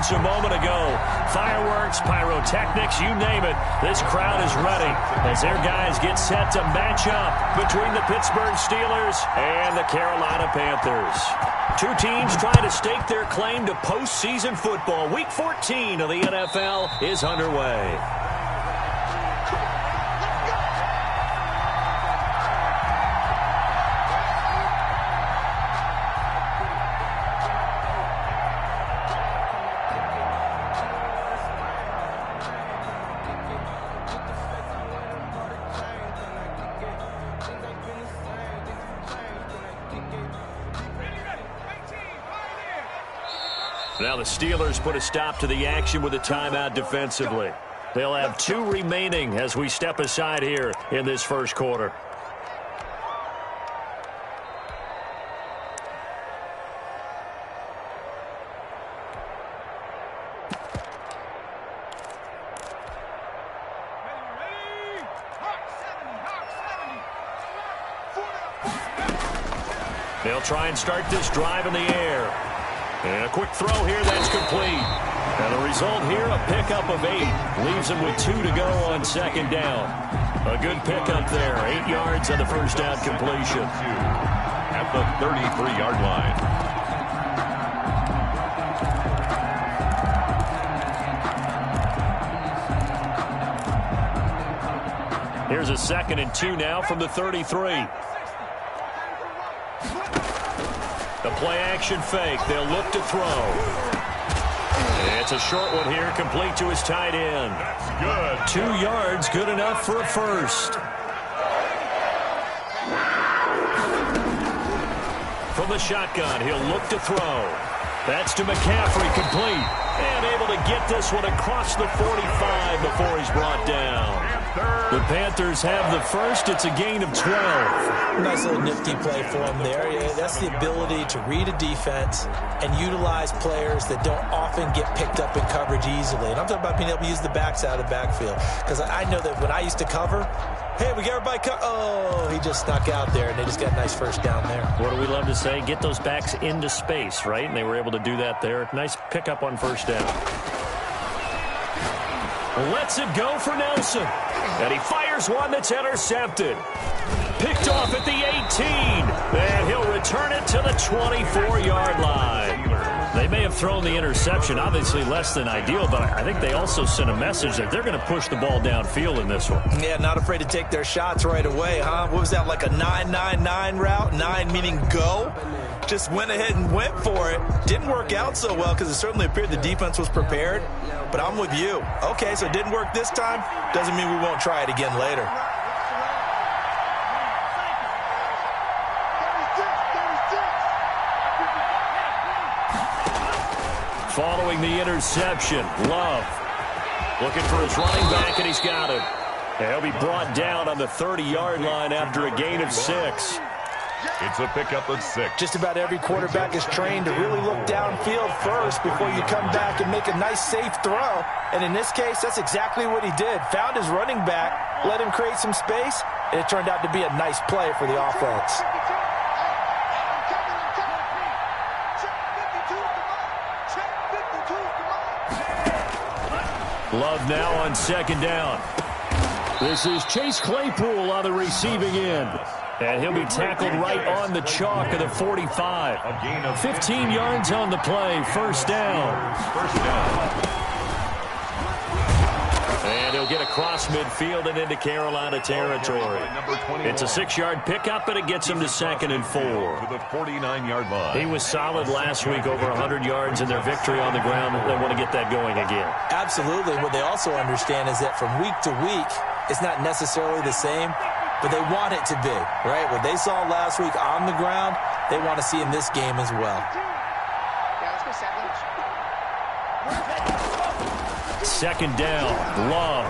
seconds a moment ago. Fireworks, pyrotechnics, you name it. This crowd is ready as their guys get set to match up between the Pittsburgh Steelers and the Carolina Panthers. Two teams trying to stake their claim to postseason football. Week 14 of the NFL is underway. Now the Steelers put a stop to the action with a timeout defensively. They'll have 2 remaining as we step aside here in this first quarter. They'll try and start this drive in the air. And a quick throw here that's complete. And the result here, a pickup of 8. Leaves them with 2 to go on second down. A good pickup there. 8 yards on the first down completion. At the 33-yard line. Here's a 2nd and 2 now from the 33. The play-action fake. They'll look to throw. It's a short one here, complete to his tight end. That's good. 2 yards, good enough for a first. From the shotgun, he'll look to throw. That's to McCaffrey, complete. And able to get this one across the 45 before he's brought down. The Panthers have the first. It's a gain of 12. Nice little nifty play for him there. Yeah, that's the ability to read a defense and utilize players that don't often get picked up in coverage easily. And I'm talking about being able to use the backs out of the backfield. Because I know that when I used to cover, hey, we got everybody oh, he just snuck out there, and they just got a nice first down there. What do we love to say? Get those backs into space, right? And they were able to do that there. Nice pickup on first down. Lets it go for Nelson. And he fires one that's intercepted. Picked off at the 18. And he'll return it to the 24-yard line. They may have thrown the interception, obviously less than ideal, but I think they also sent a message that they're going to push the ball downfield in this one. Yeah, not afraid to take their shots right away, huh? What was that, like a 9-9-9 route? 9 meaning go? Just went ahead and went for it. Didn't work out so well because it certainly appeared the defense was prepared. But I'm with you. Okay, so it didn't work this time. Doesn't mean we won't try it again later. Following the interception, Love looking for his running back, and he's got him. He'll be brought down on the 30-yard line after a gain of 6. It's a pickup of 6. Just about every quarterback is trained to really look downfield first before you come back and make a nice, safe throw. And in this case, that's exactly what he did. Found his running back, let him create some space, and it turned out to be a nice play for the offense. Love now on second down. This is Chase Claypool on the receiving end. And he'll be tackled right on the chalk of the 45. 15 yards on the play, first down. And he'll get across midfield and into Carolina territory. It's a 6-yard pickup, and it gets him to 2nd and 4. To the 49-yard line. He was solid last week, over 100 yards in their victory on the ground. They want to get that going again. Absolutely. What they also understand is that from week to week, it's not necessarily the same, but they want it to be, right? What they saw last week on the ground, they want to see in this game as well. Second down, Love.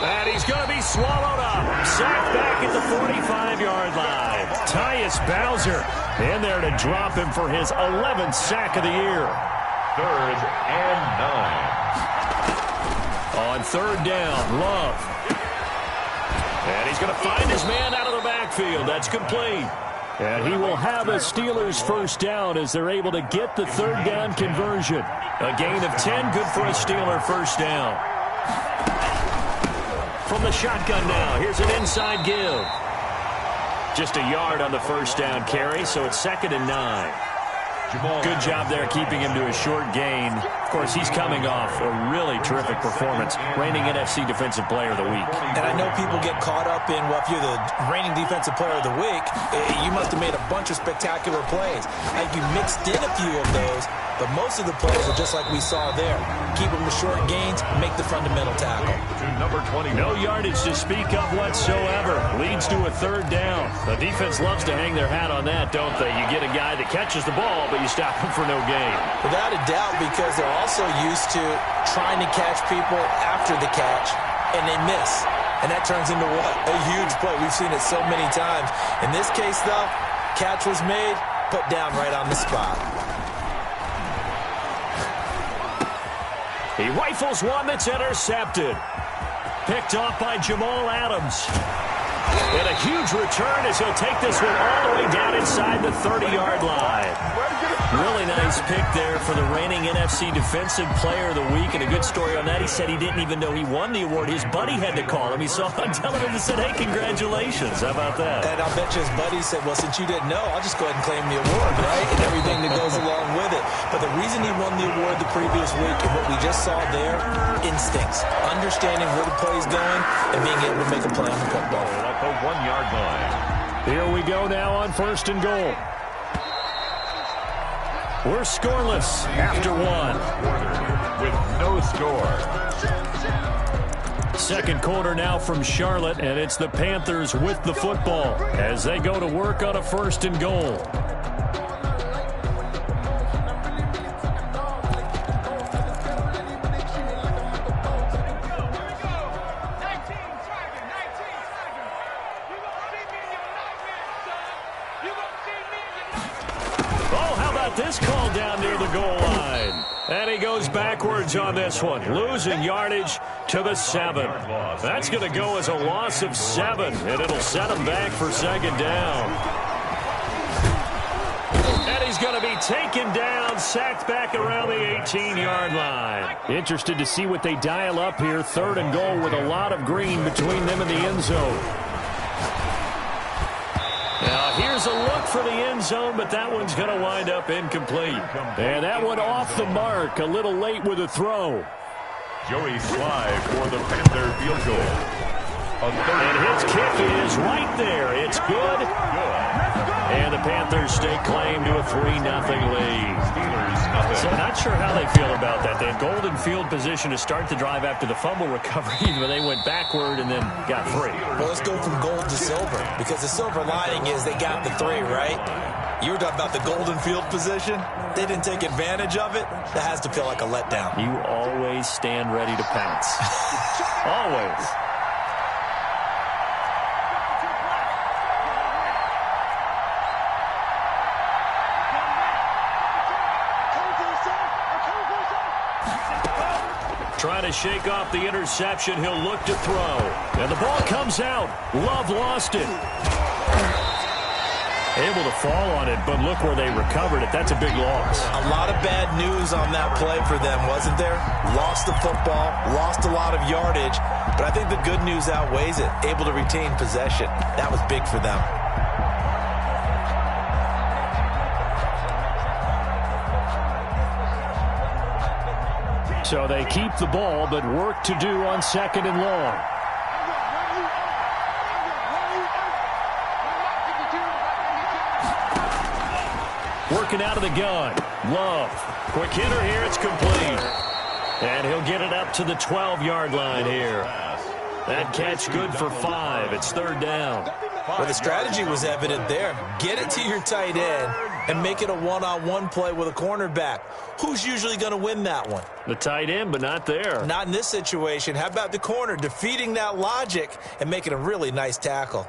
And he's going to be swallowed up. Sacked back at the 45-yard line. Tyus Bowser in there to drop him for his 11th sack of the year. 3rd and 9. On 3rd down, Love. And he's going to find his man out of the backfield. That's complete. And he will have a Steelers first down as they're able to get the third down conversion. A gain of 10, good for a Steeler first down. From the shotgun now, here's an inside give. Just a yard on the first down carry, so it's 2nd and 9. Good job there keeping him to a short gain. Of course, he's coming off a really terrific performance, reigning NFC Defensive Player of the Week. And I know people get caught up in, well, if you're the reigning Defensive Player of the Week, you must have made a bunch of spectacular plays. I think you mixed in a few of those, but most of the plays are just like we saw there. Keep them to short gains, make the fundamental tackle. Number 20. No yardage to speak of whatsoever. Leads to a third down. The defense loves to hang their hat on that, don't they? You get a guy that catches the ball, but you stop him for no gain. Without a doubt, because they're also used to trying to catch people after the catch, and they miss. And that turns into what? A huge play. We've seen it so many times. In this case, though, catch was made, put down right on the spot. He rifles one that's intercepted. Picked off by Jamal Adams. And a huge return as he'll take this one all the way down inside the 30-yard line. Really nice pick there for the reigning NFC Defensive Player of the Week. And a good story on that. He said he didn't even know he won the award. His buddy had to call him. He saw it on television and said, hey, congratulations. How about that? And I'll bet you his buddy said, well, since you didn't know, I'll just go ahead and claim the award, right? And everything that goes along with it. But the reason he won the award the previous week and what we just saw there, instincts. Understanding where the play's going and being able to make a play on the football. At the 1-yard line. Here we go now on 1st and goal. We're scoreless after one. With no score. Second quarter now from Charlotte, and it's the Panthers with the football as they go to work on a 1st and goal. This call down near the goal line. And he goes backwards on this one, losing yardage to the 7. That's going to go as a loss of 7, and it'll set him back for 2nd down. And he's going to be taken down, sacked back around the 18-yard line. Interested to see what they dial up here. 3rd and goal with a lot of green between them and the end zone. Now, here's a look for the end zone, but that one's going to wind up incomplete. And that one off the mark, a little late with a throw. Joey Sly for the Panther field goal. And his kick is right there. It's good. And the Panthers stake claim to a 3-0 lead. So not sure how they feel about that. They had golden field position to start the drive after the fumble recovery, but they went backward and then got 3. Well, let's go from gold to silver, because the silver lining is they got the 3, right? You were talking about the golden field position. They didn't take advantage of it. That has to feel like a letdown. You always stand ready to pounce. Always. Trying to shake off the interception. He'll look to throw. And the ball comes out. Love lost it. Able to fall on it, but look where they recovered it. That's a big loss. A lot of bad news on that play for them, wasn't there? Lost the football, lost a lot of yardage, but I think the good news outweighs it. Able to retain possession. That was big for them. So they keep the ball, but work to do on 2nd and long. Working out of the gun. Love. Quick hitter here. It's complete. And he'll get it up to the 12-yard line here. That catch good for 5. It's 3rd down. Well, the strategy was evident there. Get it to your tight end and make it a one-on-one play with a cornerback. Who's usually going to win that one? The tight end, but not there. Not in this situation. How about the corner defeating that logic and making a really nice tackle?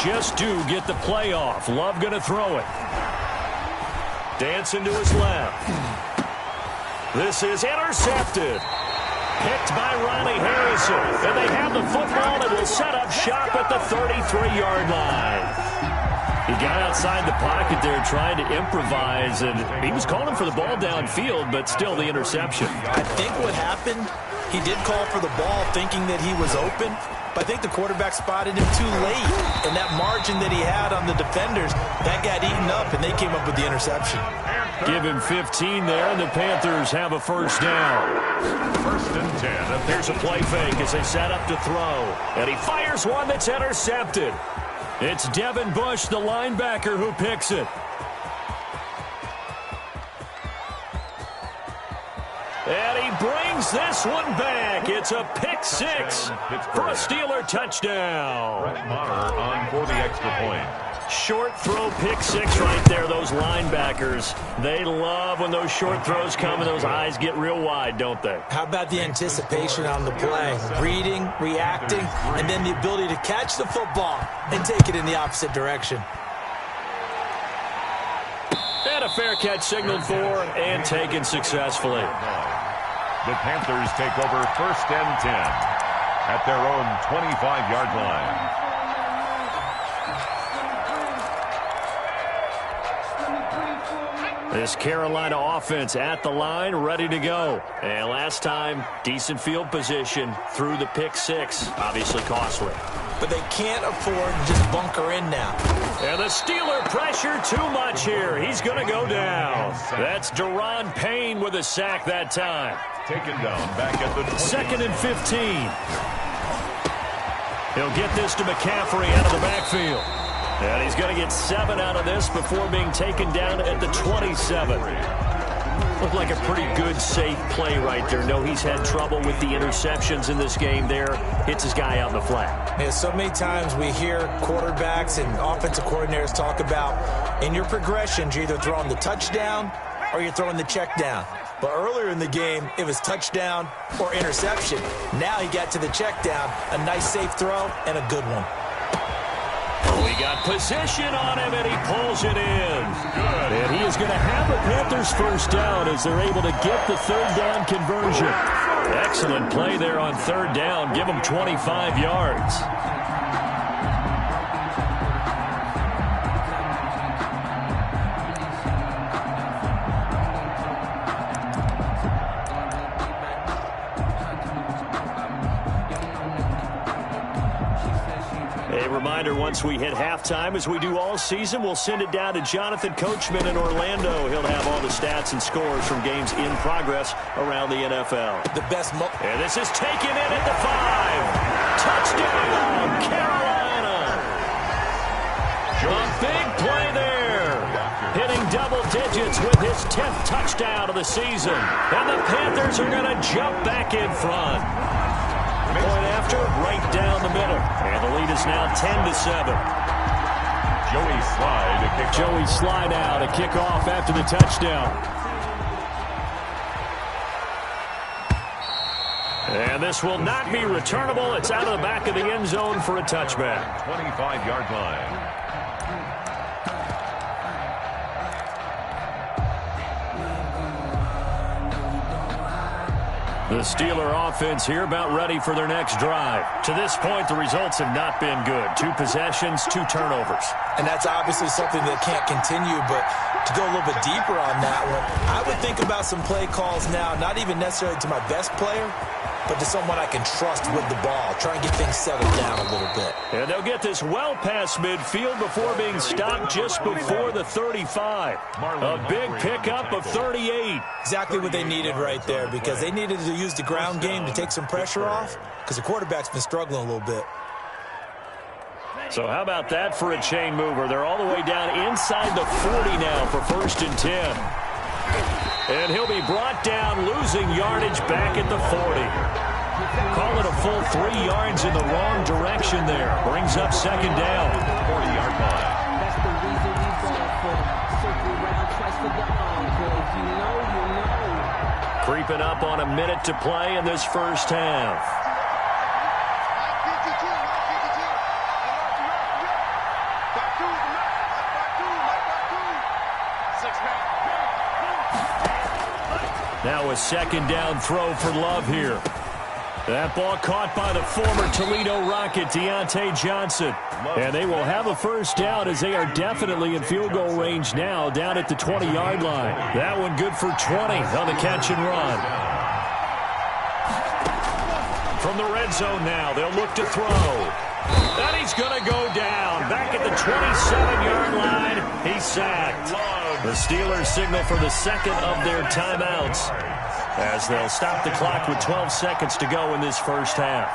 just do get the playoff. Love going to throw it. Dancing to his left. This is intercepted. Picked by Ronnie Harrison. And they have the football and will set up shop at the 33-yard line. He got outside the pocket there trying to improvise, and he was calling for the ball downfield, but still the interception. I think what happened, he did call for the ball thinking that he was open, but I think the quarterback spotted him too late. And that margin that he had on the defenders, that got eaten up, and they came up with the interception. Give him 15 there, and the Panthers have a first down. First and 10. There's a play fake as they set up to throw. And he fires one that's intercepted. It's Devin Bush, the linebacker, who picks it. And he brings this one back. It's a pick six for a Steeler touchdown. Brett Maher on for the extra point. Short throw pick six right there. Those linebackers, they love when those short throws come and those eyes get real wide, don't they? How about the anticipation on the play? Reading, reacting, and then the ability to catch the football and take it in the opposite direction. And a fair catch signaled for and taken successfully. The Panthers take over first and 10 at their own 25-yard line. This Carolina offense at the line, ready to go. And last time, decent field position through the pick six. Obviously costly. But they can't afford to just bunker in now. And the Steeler pressure too much here. He's going to go down. That's Deron Payne with a sack that time. Taken down back at the 20. Second and 15. He'll get this to McCaffrey out of the backfield. And he's going to get 7 out of this before being taken down at the 27. Looked like a pretty good, safe play right there. No, he's had trouble with the interceptions in this game there. Hits his guy out in the flat. Yeah, so many times we hear quarterbacks and offensive coordinators talk about in your progressions, you're either throwing the touchdown or you're throwing the check down. But earlier in the game, it was touchdown or interception. Now he got to the check down, a nice safe throw and a good one. We got position on him, and he pulls it in. And he is going to have the Panthers first down as they're able to get the third down conversion. Excellent play there on third down. Give him 25 yards. Reminder, once we hit halftime, as we do all season, we'll send it down to Jonathan Coachman in Orlando. He'll have all the stats and scores from games in progress around the NFL. The best and this is taken in at the 5. Touchdown, Carolina. A big play there. Hitting double digits with his 10th touchdown of the season. And the Panthers are going to jump back in front. Point after, right down the middle. And the lead is now 10-7. Joey Slye now to kick off after the touchdown. And this will not be returnable. It's out of the back of the end zone for a touchback. 25-yard line. The Steeler offense here about ready for their next drive. To this point, the results have not been good. 2 possessions, 2 turnovers. And that's obviously something that can't continue, but to go a little bit deeper on that one, I would think about some play calls now, not even necessarily to my best player, but to someone I can trust with the ball. Try and get things settled down a little bit. And they'll get this well past midfield before being stopped just before the 35. A big pickup of 38. Exactly what they needed right there, because they needed to use the ground game to take some pressure off, because the quarterback's been struggling a little bit. So how about that for a chain mover? They're all the way down inside the 40 now for first and 10. And he'll be brought down, losing yardage back at the 40. Call it a full 3 yards in the wrong direction there. Brings up second down. 40-yard line. That's the reason we ball for. Circle around twice for the encore. If you know, you know. Creeping up on a minute to play in this first half. Now a second down throw for Love here. That ball caught by the former Toledo Rocket, Deontay Johnson. And they will have a first down as they are definitely in field goal range now down at the 20-yard line. That one good for 20 on the catch and run. From the red zone now, they'll look to throw. And he's going to go down. Back at the 27-yard line, he's sacked. The Steelers signal for the second of their timeouts as they'll stop the clock with 12 seconds to go in this first half.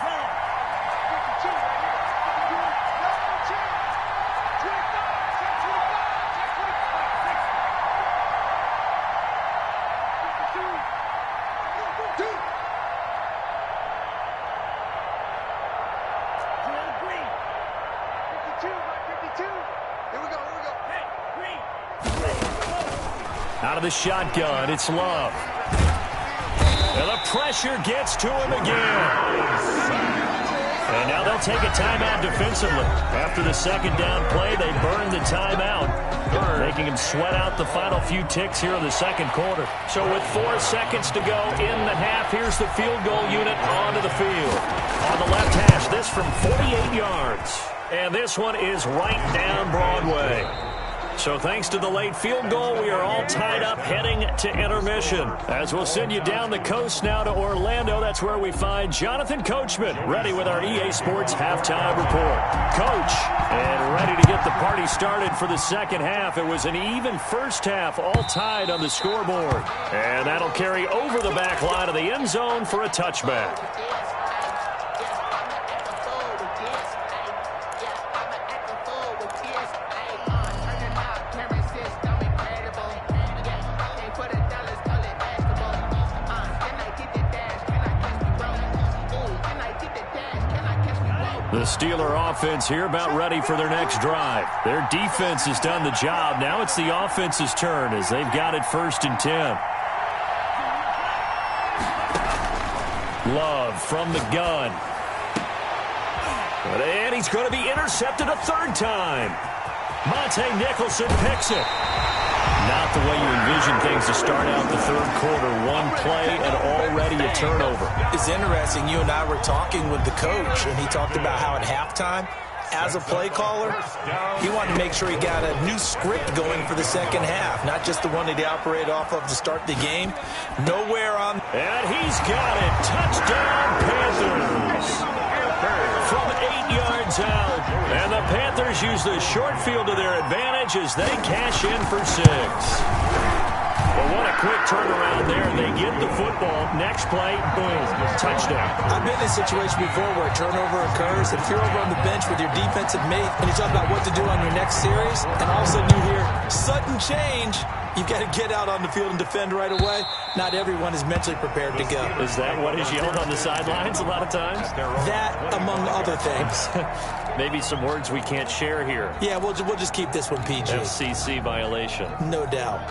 Out of the shotgun, it's Love. And the pressure gets to him again. And now they'll take a timeout defensively. After the second down play, they burn the timeout, making him sweat out the final few ticks here in the second quarter. So with 4 seconds to go in the half, here's the field goal unit onto the field. On the left hash, this from 48 yards. And this one is right down Broadway. So thanks to the late field goal, we are all tied up heading to intermission. As we'll send you down the coast now to Orlando, that's where we find Jonathan Coachman, ready with our EA Sports halftime report. Coach, and ready to get the party started for the second half. It was an even first half, all tied on the scoreboard. And that'll carry over the back line of the end zone for a touchback. The Steeler offense here about ready for their next drive. Their defense has done the job. Now it's the offense's turn as they've got it 1st and 10. Love from the gun. And he's going to be intercepted a third time. Monte Nicholson picks it. Not the way you envision things to start out the third quarter. One play and already a turnover. It's interesting. You and I were talking with the coach, and he talked about how at halftime, as a play caller, he wanted to make sure he got a new script going for the second half, not just the one that he operated off of to start the game. Nowhere on. And he's got it. Touchdown, Panthers. From 8 yards out. And the Panthers use the short field to their advantage as they cash in for 6. Well, what a quick turnaround there. They get the football. Next play, boom, touchdown. I've been in a situation before where a turnover occurs, and if you're over on the bench with your defensive mate and you talk about what to do on your next series, and all of a sudden you hear sudden change, you've got to get out on the field and defend right away. Not everyone is mentally prepared to go. Is that what is yelled on the sidelines a lot of times? That, among other things. Maybe some words we can't share here. Yeah, we'll just keep this one PG. FCC violation. No doubt.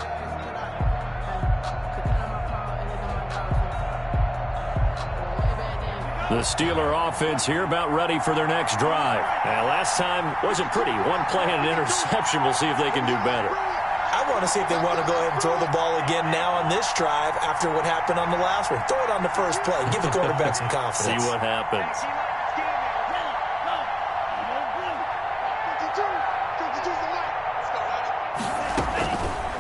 The Steeler offense here about ready for their next drive. And last time wasn't pretty. One play and an interception. We'll see if they can do better. I want to see if they want to go ahead and throw the ball again now on this drive after what happened on the last one. Throw it on the first play. Give the quarterback some confidence. See what happens.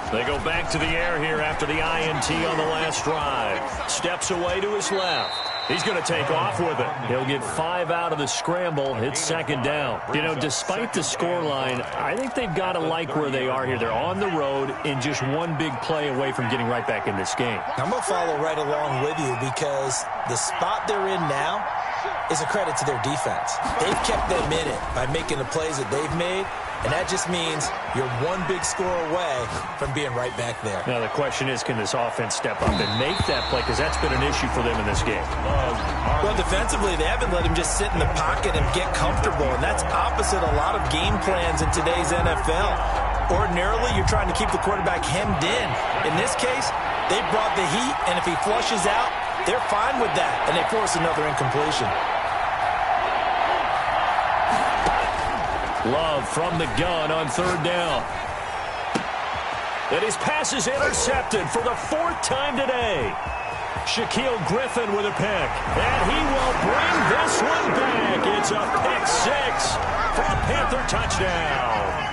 They go back to the air here after the INT on the last drive. Steps away to his left. He's going to take off with it. He'll get 5 out of the scramble. It's second down. You know, despite the scoreline, I think they've got to like where they are here. They're on the road and just one big play away from getting right back in this game. I'm going to follow right along with you because the spot they're in now is a credit to their defense. They've kept them in it by making the plays that they've made, and that just means you're one big score away from being right back there. Now, the question is, can this offense step up and make that play? Because that's been an issue for them in this game. Well, defensively, they haven't let him just sit in the pocket and get comfortable, and that's opposite a lot of game plans in today's NFL. Ordinarily, you're trying to keep the quarterback hemmed in. In this case, they brought the heat, and if he flushes out, they're fine with that, and they force another incompletion. Love from the gun on third down. And his pass is intercepted for the 4th time today. Shaquille Griffin with a pick. And he will bring this one back. It's a pick 6 for a Panther touchdown.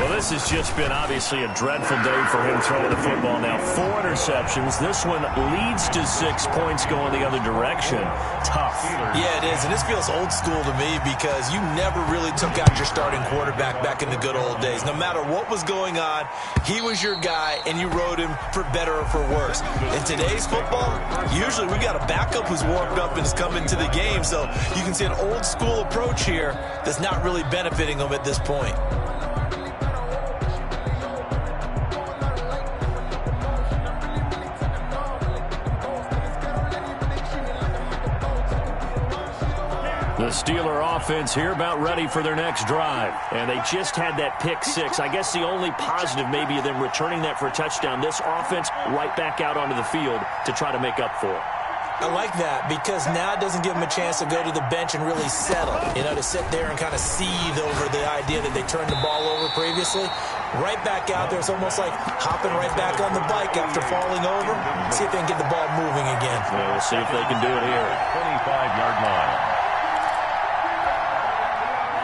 Well, this has just been obviously a dreadful day for him throwing the football. Now 4 interceptions. This one leads to 6 points going the other direction. Tough. Yeah, it is. And this feels old school to me because you never really took out your starting quarterback back in the good old days. No matter what was going on, he was your guy, and you rode him for better or for worse. In today's football, usually we got a backup who's warmed up and is coming to the game. So you can see an old school approach here that's not really benefiting him at this point. The Steeler offense here about ready for their next drive. And they just had that pick 6. I guess the only positive maybe of them returning that for a touchdown. This offense right back out onto the field to try to make up for it. I like that because now it doesn't give them a chance to go to the bench and really settle. You know, to sit there and kind of seethe over the idea that they turned the ball over previously. Right back out there. It's almost like hopping right back on the bike after falling over. See if they can get the ball moving again. Well, we'll see if they can do it here. 25-yard line.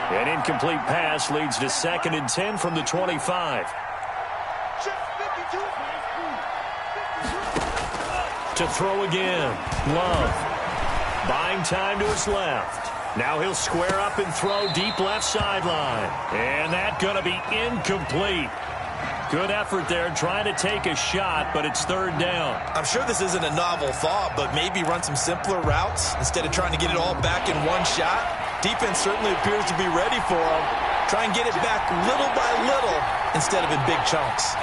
An incomplete pass leads to 2nd and 10 from the 25. To throw again. Love. Buying time to his left. Now he'll square up and throw deep left sideline. And that's going to be incomplete. Good effort there trying to take a shot, but it's 3rd down. I'm sure this isn't a novel thought, but maybe run some simpler routes instead of trying to get it all back in one shot. Defense certainly appears to be ready for him. Try and get it back little by little instead of in big chunks.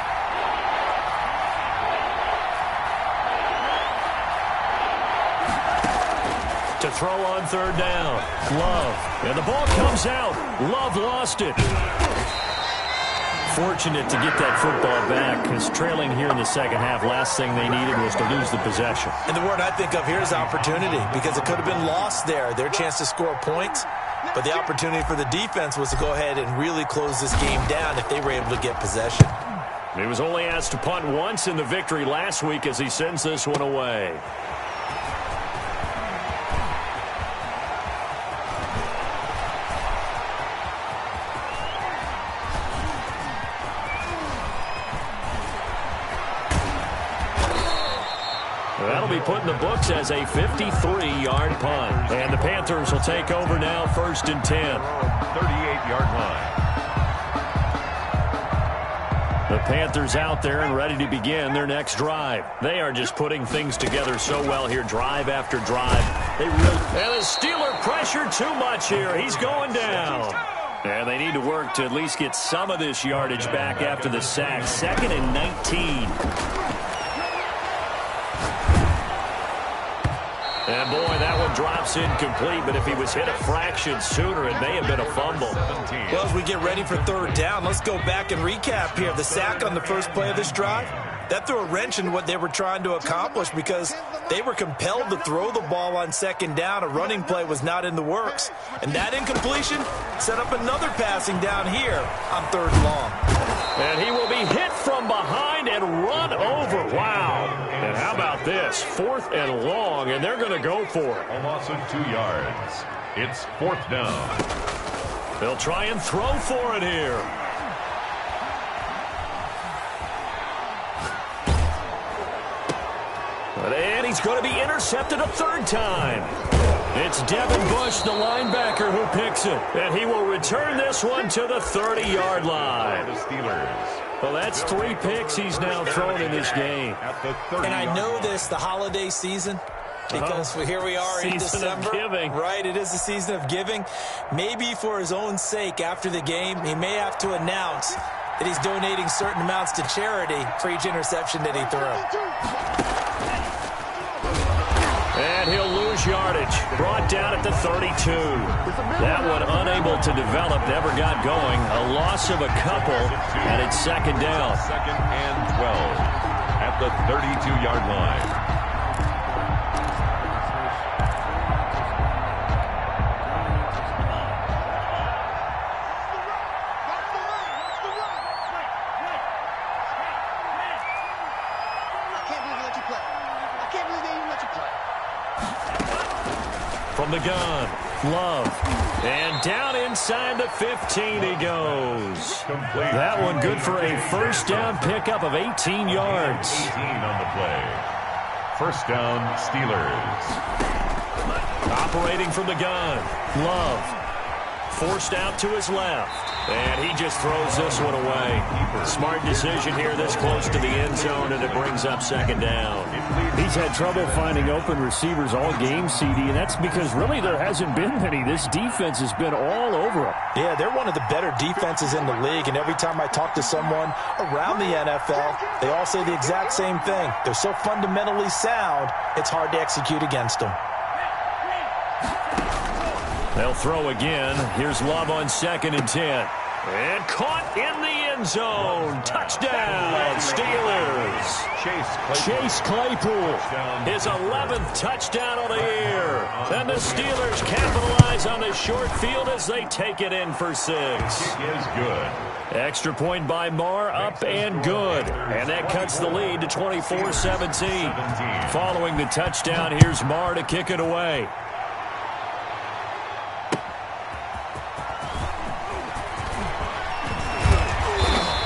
To throw on 3rd down. Love. And the ball comes out. Love lost it. Fortunate to get that football back because trailing here in the second half, last thing they needed was to lose the possession. And the word I think of here is opportunity because it could have been lost there. Their chance to score points. But the opportunity for the defense was to go ahead and really close this game down if they were able to get possession. He was only asked to punt once in the victory last week as he sends this one away. That'll be put in the books as a 53-yard punt. And the Panthers will take over now, 1st and 10. 38-yard line. The Panthers out there and ready to begin their next drive. They are just putting things together so well here, drive after drive. And the Steeler pressure too much here. He's going down. And they need to work to at least get some of this yardage back after the sack. 2nd and 19. And, boy, that one drops incomplete, but if he was hit a fraction sooner, it may have been a fumble. Well, as we get ready for 3rd down, let's go back and recap here. The sack on the first play of this drive, that threw a wrench in what they were trying to accomplish because they were compelled to throw the ball on 2nd down. A running play was not in the works. And that incompletion set up another passing down here on 3rd and long. And he will be hit from behind and run over. Wow. And how about this? 4th and long, and they're going to go for it. A loss of 2 yards. It's 4th down. They'll try and throw for it here. And he's going to be intercepted a 3rd time. It's Devin Bush, the linebacker, who picks it. And he will return this one to the 30-yard line. The Steelers. Well, that's 3 picks he's now thrown in this game. And I know this, the holiday season, because here we are in December. Right, it is the season of giving. Maybe for his own sake, after the game, he may have to announce that he's donating certain amounts to charity for each interception that he threw. And he'll lose yardage. Brought down at the 32. That one unable to develop, never got going. A loss of a couple, and it's 2nd down. 2nd and 12 at the 32-yard line. From the gun, Love. And down inside the 15 he goes. That one good for a first down pickup of 18 yards. 18 on the play. First down, Steelers. Operating from the gun, Love. Forced out to his left. And he just throws this one away. Smart decision here this close to the end zone, and it brings up second down. He's had trouble finding open receivers all game, CD, and that's because really there hasn't been many. This defense has been all over him. Yeah, they're one of the better defenses in the league, and every time I talk to someone around the NFL, they all say the exact same thing. They're so fundamentally sound, it's hard to execute against them. They'll throw again. Here's Love on 2nd and 10. And caught in the end zone. Touchdown, Steelers. Chase Claypool, his 11th touchdown of the year. And the Steelers capitalize on the short field as they take it in for 6. It is good. Extra point by Marr, up and good. And that cuts the lead to 24-17. Following the touchdown, here's Marr to kick it away.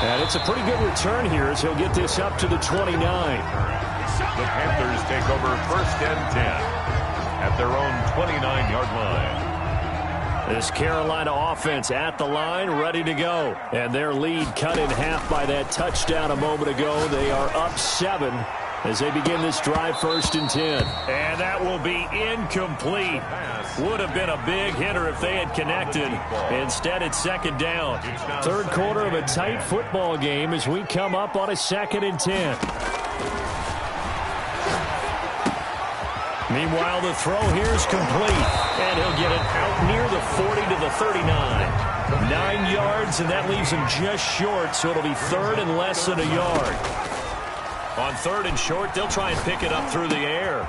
And it's a pretty good return here as he'll get this up to the 29. The Panthers take over 1st and 10 at their own 29-yard line. This Carolina offense at the line, ready to go. And their lead cut in half by that touchdown a moment ago. They are up 7 as they begin this drive, 1st and 10. And that will be incomplete. Would have been a big hitter if they had connected. Instead, it's 2nd down. 3rd quarter of a tight football game as we come up on a 2nd and 10. Meanwhile, the throw here is complete. And he'll get it out near the 40 to the 39. 9 yards, and that leaves him just short, so it'll be 3rd and less than a yard. On 3rd and short, they'll try and pick it up through the air.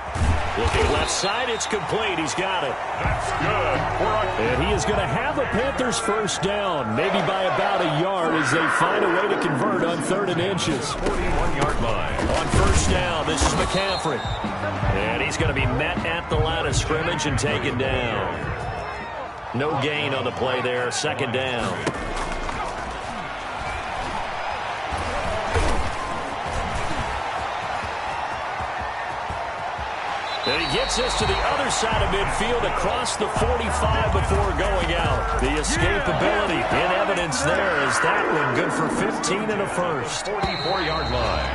Looking left side, it's complete. He's got it. That's good. And he is going to have the Panthers first down, maybe by about a yard as they find a way to convert on 3rd and inches. 41-yard line. On 1st down, this is McCaffrey. And he's going to be met at the line of scrimmage and taken down. No gain on the play there, 2nd down. And he gets us to the other side of midfield across the 45 before going out. The escapability in evidence there as that one good for 15 and a first. 44-yard line.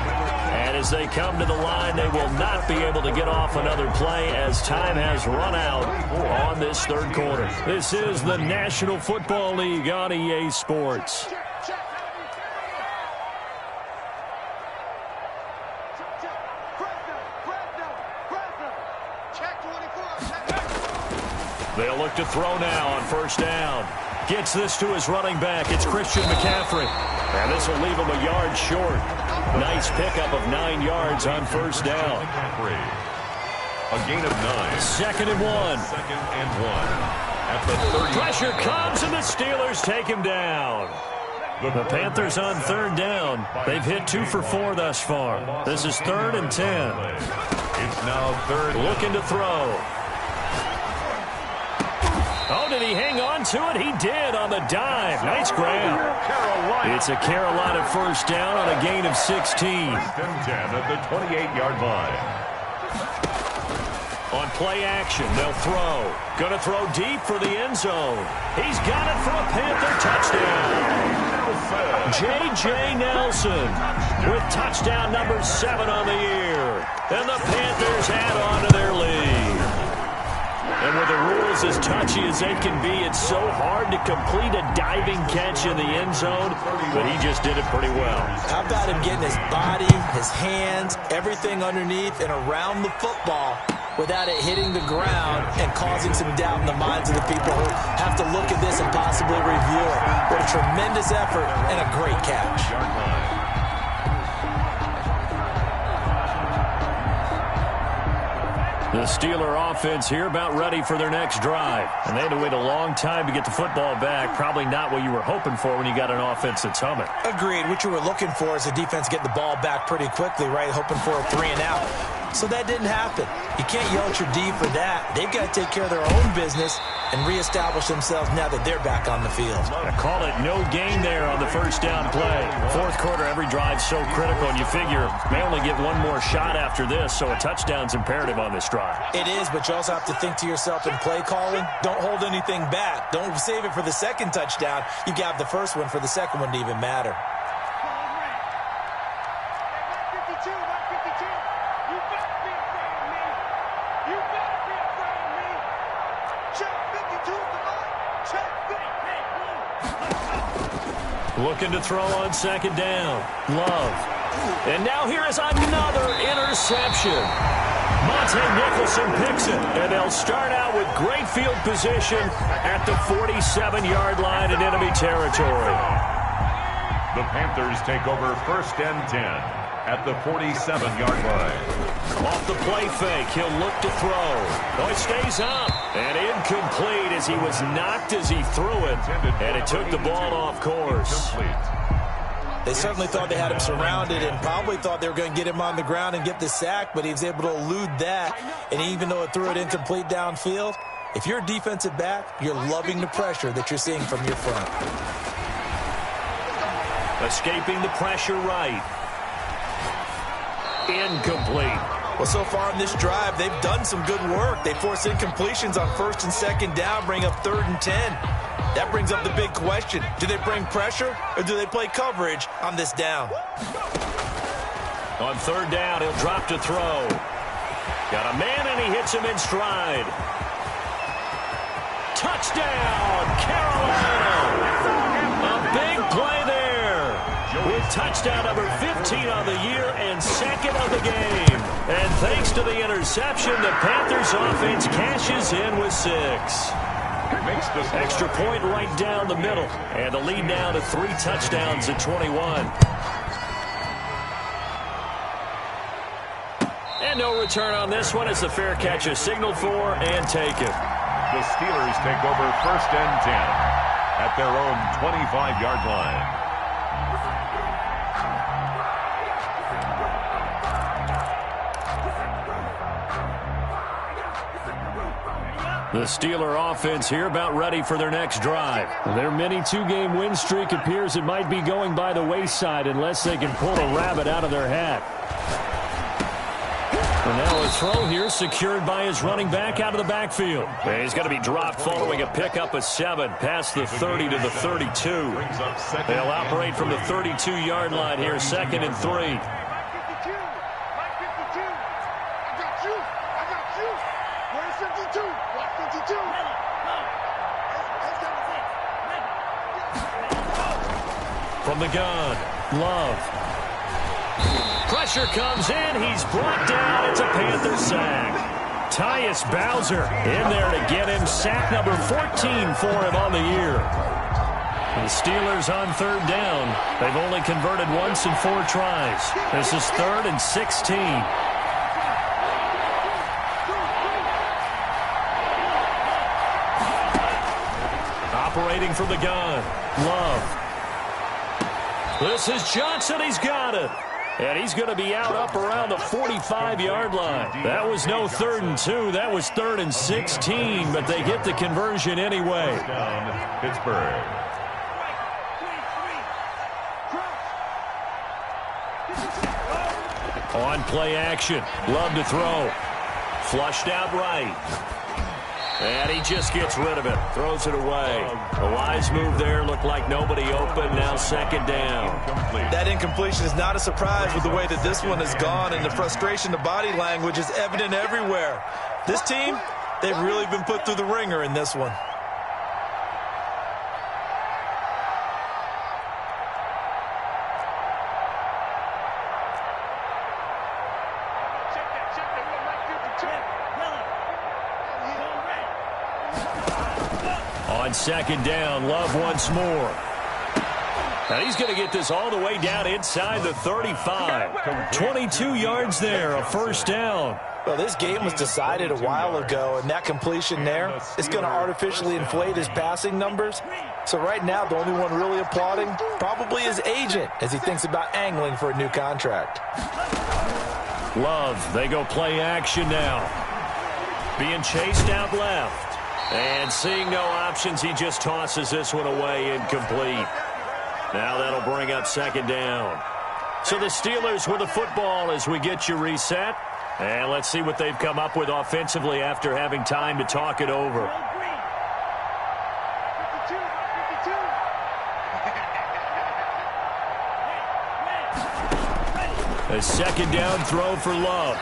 And as they come to the line, they will not be able to get off another play as time has run out on this 3rd quarter. This is the National Football League on EA Sports. They'll look to throw now on 1st down. Gets this to his running back. It's Christian McCaffrey. And this will leave him a yard short. Nice pickup of 9 yards on 1st down. A gain of 9. 2nd and 1. 2nd and 1. At the 30. Pressure comes and the Steelers take him down. The Panthers on 3rd down. They've hit 2 for 4 thus far. This is 3rd and 10. It's now 3rd. Looking to throw. Oh, did he hang on to it? He did on the dive. Nice grab. It's a Carolina first down on a gain of 16. 10 at the 28-yard line. On play action, they'll throw. Going to throw deep for the end zone. He's got it for a Panther touchdown. J.J. Nelson with touchdown number 7 on the year. And the Panthers add on to their lead. And with the rules as touchy as they can be, it's so hard to complete a diving catch in the end zone, but he just did it pretty well. How about him getting his body, his hands, everything underneath and around the football without it hitting the ground and causing some doubt in the minds of the people who have to look at this and possibly review it. What a tremendous effort and a great catch. The Steeler offense here about ready for their next drive. And they had to wait a long time to get the football back. Probably not what you were hoping for when you got an offense that's humming. Agreed. What you were looking for is the defense getting the ball back pretty quickly, right? Hoping for a 3 and out. So that didn't happen. You can't yell at your D for that. They've got to take care of their own business and reestablish themselves now that they're back on the field. I call it no gain there on the first down play. Fourth quarter, every drive's so critical, and you figure they only get one more shot after this, so a touchdown's imperative on this drive. It is, but you also have to think to yourself in play calling, don't hold anything back. Don't save it for the second touchdown. You got the first one for the second one to even matter. Looking to throw on second down. Love. And now here is another interception. Monte Nicholson picks it, and they'll start out with great field position at the 47-yard line in enemy territory. The Panthers take over first and 10 at the 47-yard line. Off the play fake, he'll look to throw. Oh, it stays up. And incomplete as he was knocked as he threw it. And it took the ball off course. They certainly thought they had him surrounded and probably thought they were going to get him on the ground and get the sack, but he was able to elude that. And even though it threw it incomplete downfield, if you're a defensive back, you're loving the pressure that you're seeing from your front. Escaping the pressure right. Incomplete. Well, so far in this drive, they've done some good work. They force incompletions on first and second down, bring up 3rd and 10. That brings up the big question. Do they bring pressure or do they play coverage on this down? On 3rd down, he'll drop to throw. Got a man and he hits him in stride. Touchdown, Carolina! A big play there. With touchdown number 15 on the year and second of the game. And thanks to the interception, the Panthers offense cashes in with 6. Extra point right down the middle. And the lead now to 3 touchdowns at 21. And no return on this one as the fair catch is signaled for and taken. The Steelers take over first and 10 at their own 25-yard line. The Steeler offense here about ready for their next drive. Their mini 2-game win streak appears it might be going by the wayside unless they can pull a rabbit out of their hat. And now a throw here secured by his running back out of the backfield. And he's going to be dropped following a pickup of 7 past the 30 to the 32. They'll operate from the 32-yard line here, 2nd and 3. From the gun, Love. Pressure comes in. He's brought down. It's a Panther sack. Tyus Bowser in there to get him. Sack number 14 for him on the year. The Steelers on 3rd down. They've only converted once in 4 tries. This is 3rd and 16. Operating from the gun, Love. This is Johnson. He's got it. And he's going to be out up around the 45-yard line. That was no 3rd and 2. That was 3rd and 16, but they get the conversion anyway. Pittsburgh. On play action. Love to throw. Flushed out right. And he just gets rid of it. Throws it away. A wise move there. Looked like nobody open. Now 2nd down. That incompletion is not a surprise with the way that this one has gone, and the frustration, the body language is evident everywhere. This team, they've really been put through the ringer in this one. On 2nd down, Love once more. And he's going to get this all the way down inside the 35. 22 yards there, a 1st down. Well, this game was decided a while ago, and that completion there is going to artificially inflate his passing numbers. So right now, the only one really applauding probably his agent as he thinks about angling for a new contract. Love, they go play action now. Being chased out left. And seeing no options, he just tosses this one away, incomplete. Now that'll bring up second down. So the Steelers with the football as we get you reset. And let's see what they've come up with offensively after having time to talk it over. A second down throw for Love.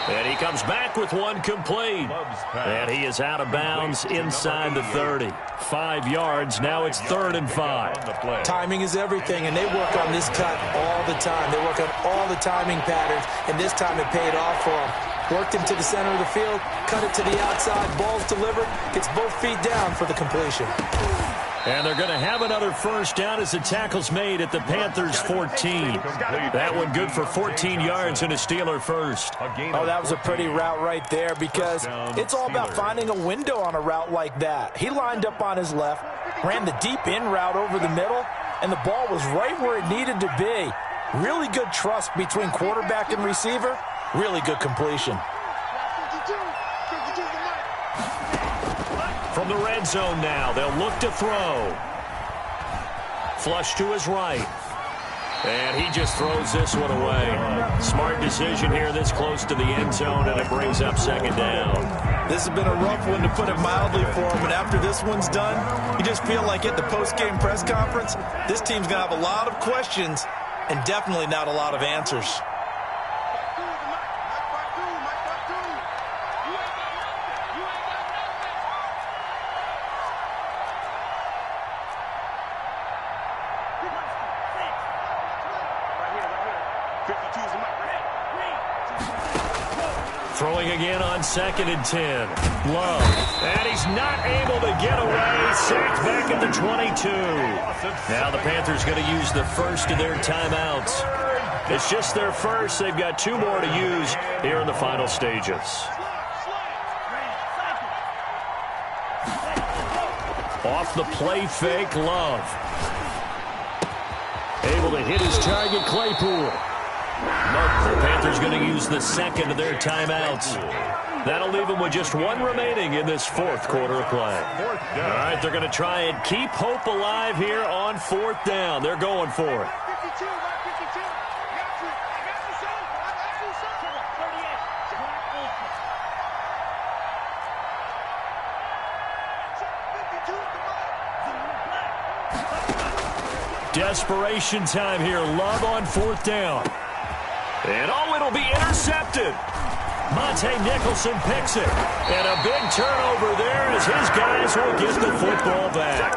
And he comes back with one complete. And he is out of bounds inside the 30. 5 yards. Now it's 3rd and 5. Timing is everything, and they work on this cut all the time. They work on all the timing patterns, and this time it paid off for him. Worked him to the center of the field, cut it to the outside, ball's delivered, gets both feet down for the completion. And they're going to have another first down as the tackle's made at the Panthers' 14. That one good for 14 yards and a Steeler first. Oh, that was a pretty route right there because it's all about finding a window on a route like that. He lined up on his left, ran the deep in route over the middle, and the ball was right where it needed to be. Really good trust between quarterback and receiver. Really good completion. From the red zone now, they'll look to throw. Flush to his right. And he just throws this one away. Smart decision here this close to the end zone, and it brings up second down. This has been a rough one, to put it mildly, for him. And after this one's done, you just feel like at the post-game press conference, this team's going to have a lot of questions and definitely not a lot of answers. Throwing again on 2nd and 10. Love. And he's not able to get away. Sacked back at the 22. Now the Panthers going to use the first of their timeouts. It's just their first. They've got 2 more to use here in the final stages. Off the play fake, Love. Able to hit his target, Claypool. The Panthers going to use the second of their timeouts. That'll leave them with just 1 remaining in this 4th quarter of play. All right, they're going to try and keep hope alive here on 4th down. They're going for it. Desperation time here. Love on 4th down. And it'll be intercepted. Monte Nicholson picks it. And a big turnover there as his guys will get the football back.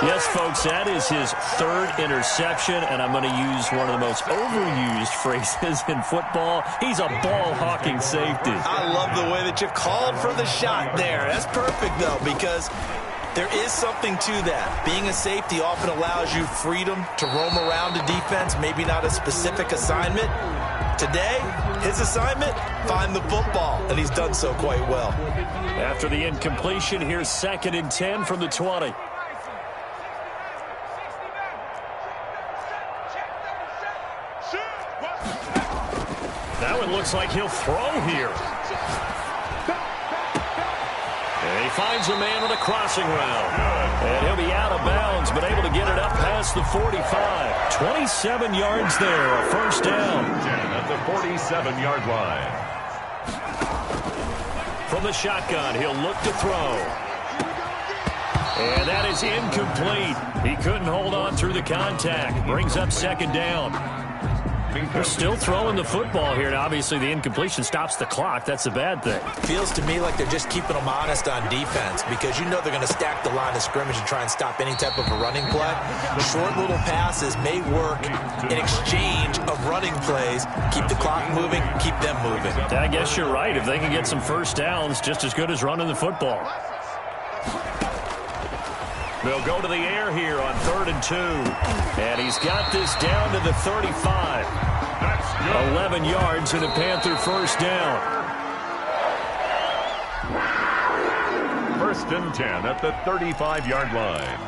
Yes, folks, that is his 3rd interception, and I'm going to use one of the most overused phrases in football. He's a ball-hawking safety. I love the way that you called for the shot there. That's perfect, though, because there is something to that. Being a safety often allows you freedom to roam around a defense, maybe not a specific assignment. Today, his assignment, find the football, and he's done so quite well. After the incompletion, here's 2nd and 10 from the 20. Now it looks like he'll throw here. And he finds a man on a crossing route. And he'll be out of bounds, but able to get it up past the 45. 27 yards there, a first down. At the 47-yard line. From the shotgun, he'll look to throw. And that is incomplete. He couldn't hold on through the contact. Brings up second down. They're still throwing the football here, and obviously the incompletion stops the clock. That's a bad thing. Feels to me like they're just keeping them honest on defense because you know they're going to stack the line of scrimmage and try and stop any type of a running play. Short little passes may work in exchange of running plays. Keep the clock moving, keep them moving. I guess you're right. If they can get some first downs, just as good as running the football. They'll go to the air here on 3rd and 2. And he's got this down to the 35. 11 yards and a Panther first down. 1st and 10 at the 35-yard line.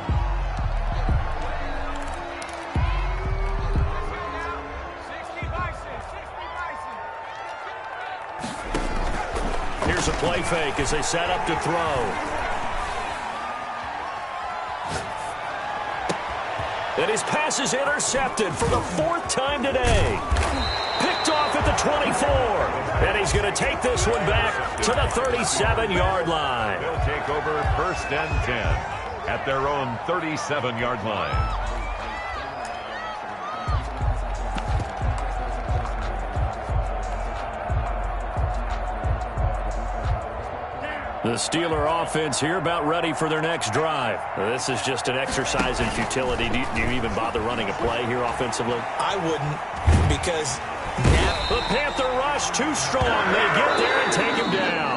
play fake as they set up to throw. And his pass is intercepted for the 4th time today. Picked off at the 24. And he's going to take this one back to the 37-yard line. They'll take over 1st and 10 at their own 37-yard line. The Steeler offense here about ready for their next drive. This is just an exercise in futility. Do you even bother running a play here offensively? I wouldn't, because now the Panther rush too strong. They get there and take him down.